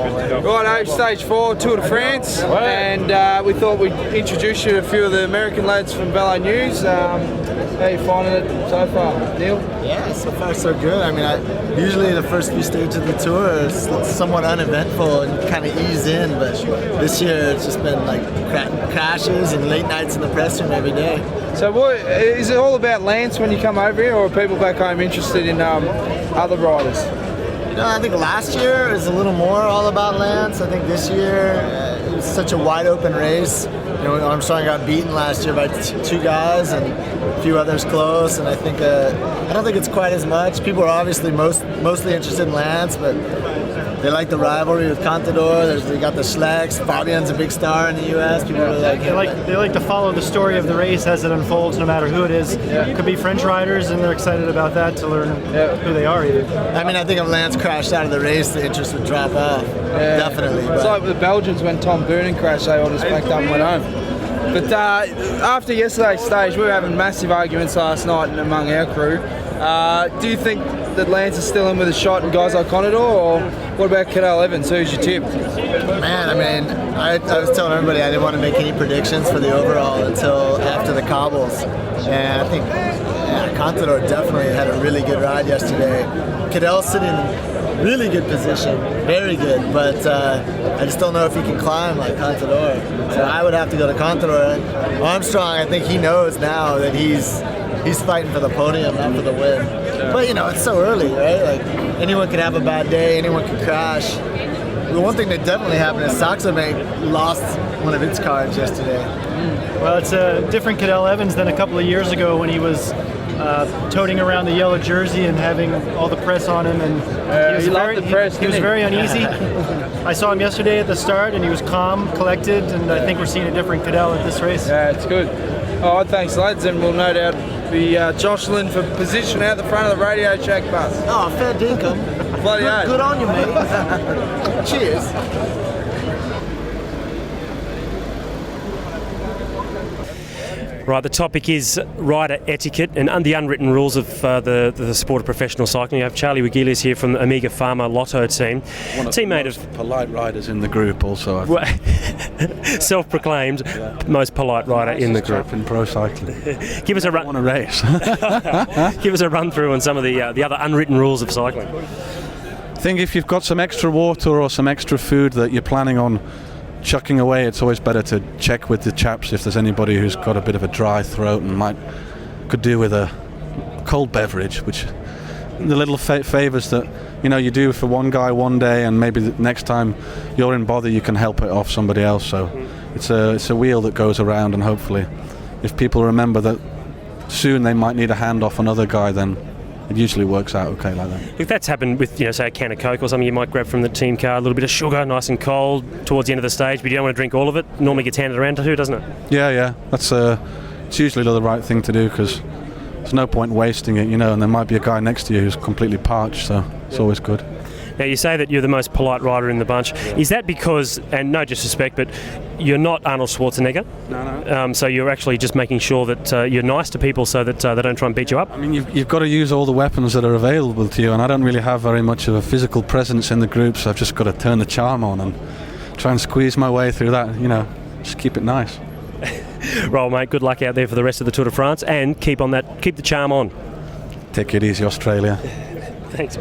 Righto, stage 4, Tour de France, and we thought we'd introduce you to a few of the American lads from Ballet News. How are you finding it so far, Neil? Yeah, so far so good. I mean, usually the first few stages of the tour is somewhat uneventful and kind of ease in, but this year it's just been like crashes and late nights in the press room every day. So what, is it all about Lance when you come over here, or are people back home interested in other riders? You know, I think last year it was a little more all about Lance. I think this year it was such a wide open race. You know, Armstrong got beaten last year by two guys and a few others close, and I think I don't think it's quite as much. People are obviously mostly interested in Lance, but they like the rivalry with Contador. They got the Schlecks. Fabian's a big star in the U.S. People really like him. They like to follow the story of the race as it unfolds, no matter who it is. It could be French riders, and they're excited about that to learn who they are. Even. I mean, I think if Lance crashed out of the race, the interest would drop off. Definitely. It's like with the Belgians when Tom Boonen crashed, they all just packed up and went home. But after yesterday's stage, we were having massive arguments last night among our crew. Do you think that Lance is still in with a shot and guys like Contador, or what about Cadel Evans? Who's your tip? Man, I mean, I was telling everybody I didn't want to make any predictions for the overall until after the cobbles. And I think Contador definitely had a really good ride yesterday. Cadel's sitting in really good position, very good, but I just don't know if he can climb like Contador. So I would have to go to Contador. And Armstrong, I think he knows now that he's fighting for the podium, not for the win. But you know, it's so early, right? Like anyone can have a bad day, anyone can crash. The one thing that definitely happened is Saxo Bank lost one of its cards yesterday. Well, it's a different Cadel Evans than a couple of years ago when he was toting around the yellow jersey and having all the press on him, and he was very uneasy. I saw him yesterday at the start, and he was calm, collected, and I think we're seeing a different Cadel at this race. Yeah, it's good. All right, thanks, lads, and we'll no doubt be jostling for position out the front of the Radio Shack bus. Oh, fair dinkum. Bloody good on you, mate. Cheers. Right, the topic is rider etiquette and the unwritten rules of the sport of professional cycling. You have Charlie Wigilius here from the Amiga Pharma Lotto team. One of teammate the most polite riders in the group also. Self-proclaimed most polite rider in the group. In pro cycling. Give us a run. Want a race? Give us a run through on some of the other unwritten rules of cycling. I think if you've got some extra water or some extra food that you're planning on chucking away, it's always better to check with the chaps if there's anybody who's got a bit of a dry throat and could do with a cold beverage, which the little favours that you do for one guy one day, and maybe the next time you're in bother you can help it off somebody else. So it's a wheel that goes around, and hopefully if people remember that soon they might need a hand off another guy, then it usually works out okay like that. If that's happened with, say a can of Coke or something, you might grab from the team car a little bit of sugar, nice and cold, towards the end of the stage, but you don't want to drink all of it. Normally gets handed around to who, doesn't it? Yeah. That's it's usually the right thing to do, because there's no point wasting it, and there might be a guy next to you who's completely parched, so it's always good. Now, you say that you're the most polite rider in the bunch. Is that because, and no disrespect, but you're not Arnold Schwarzenegger? No. So you're actually just making sure that you're nice to people so that they don't try and beat you up? I mean, you've got to use all the weapons that are available to you, and I don't really have very much of a physical presence in the group, so I've just got to turn the charm on and try and squeeze my way through that, just keep it nice. Roll, mate. Good luck out there for the rest of the Tour de France, and keep the charm on. Take it easy, Australia. Thanks.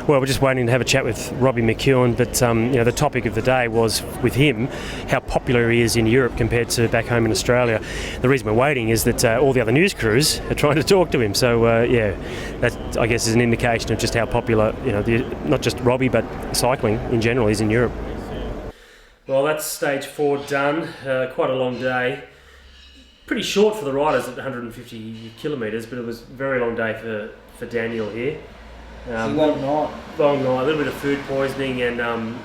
Well, we're just waiting to have a chat with Robbie McEwen, but the topic of the day was with him how popular he is in Europe compared to back home in Australia. The reason we're waiting is that all the other news crews are trying to talk to him. So that I guess is an indication of just how popular not just Robbie but cycling in general is in Europe. Well, that's stage 4 done. Quite a long day. Pretty short for the riders at 150 kilometres, but it was a very long day for Daniel here. It's a long night. Long night, a little bit of food poisoning and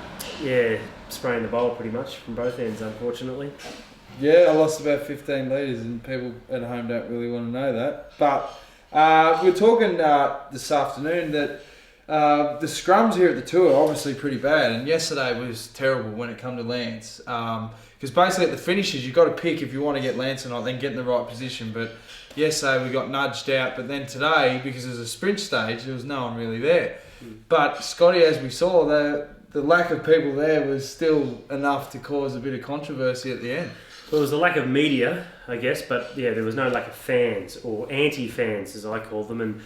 spraying the bowl pretty much from both ends, unfortunately. Yeah, I lost about 15 litres, and people at home don't really want to know that. But we're talking this afternoon that The scrums here at the tour are obviously pretty bad, and yesterday was terrible when it come to Lance. Because basically at the finishes, you've got to pick if you want to get Lance or not, then get in the right position. But yesterday we got nudged out, but then today, because it was a sprint stage, there was no one really there. But Scotty, as we saw, the lack of people there was still enough to cause a bit of controversy at the end. Well, there was a lack of media, I guess, but yeah, there was no lack of fans, or anti-fans as I call them, and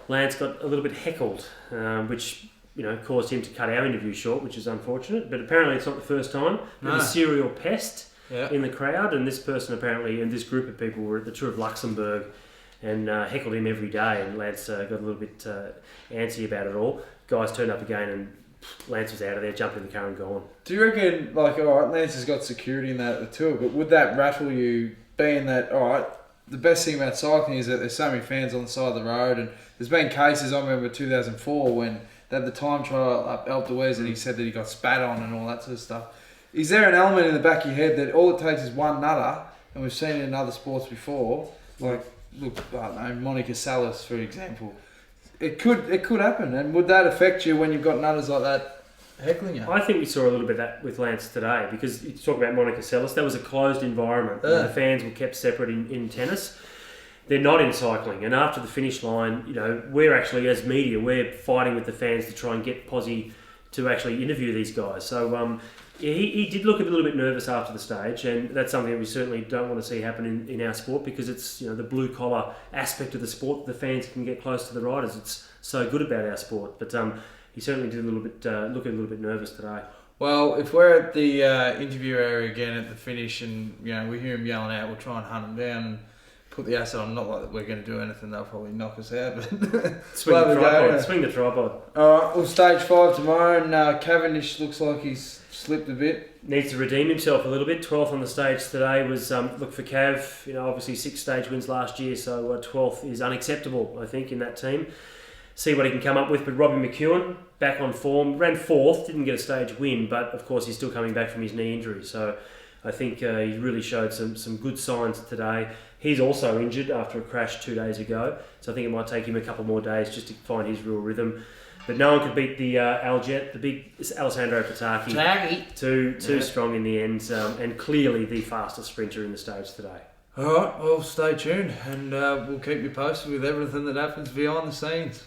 Lance got a little bit heckled, which caused him to cut our interview short, which is unfortunate. But apparently it's not the first time. There's a serial pest in the crowd, and this person apparently, and this group of people were at the Tour of Luxembourg and heckled him every day, and Lance got a little bit antsy about it all. Guys turned up again and Lance was out of there, jumped in the car and gone. Do you reckon, alright, Lance has got security in that at the tour, but would that rattle you, being that, alright, the best thing about cycling is that there's so many fans on the side of the road, and there's been cases, I remember 2004 when they had the time trial up Alpe d'Huez and he said that he got spat on and all that sort of stuff. Is there an element in the back of your head that all it takes is one nutter, and we've seen it in other sports before, like, look, I don't know, Monica Seles, for example. It could happen, and would that affect you when you've got nutters like that heckling you? I think we saw a little bit of that with Lance today, because you talk about Monica Seles, that was a closed environment. The fans were kept separate in tennis. They're not in cycling, and after the finish line, we're actually, as media, we're fighting with the fans to try and get Posy to actually interview these guys. So he did look a little bit nervous after the stage, and that's something that we certainly don't want to see happen in our sport, because it's the blue collar aspect of the sport. The fans can get close to the riders. It's so good about our sport, but he certainly did look a little bit nervous today. Well, if we're at the interview area again at the finish, and we hear him yelling out, we'll try and hunt him down and put the asset on. Not like that we're going to do anything; they'll probably knock us out. But swing the tripod. All right, well, stage 5 tomorrow, and Cavendish looks like he's slipped a bit. Needs to redeem himself a little bit. 12th on the stage today was look for Cav. Obviously 6 stage wins last year, so 12th is unacceptable, I think, in that team. See what he can come up with. But Robbie McEwen back on form, ran 4th, didn't get a stage win, but of course he's still coming back from his knee injury. So I think he really showed some good signs today. He's also injured after a crash 2 days ago, so I think it might take him a couple more days just to find his real rhythm. But no one could beat the Aljet, the big Alessandro Pataki. Too strong in the end, and clearly the fastest sprinter in the stage today. All right, well, stay tuned, and we'll keep you posted with everything that happens behind the scenes.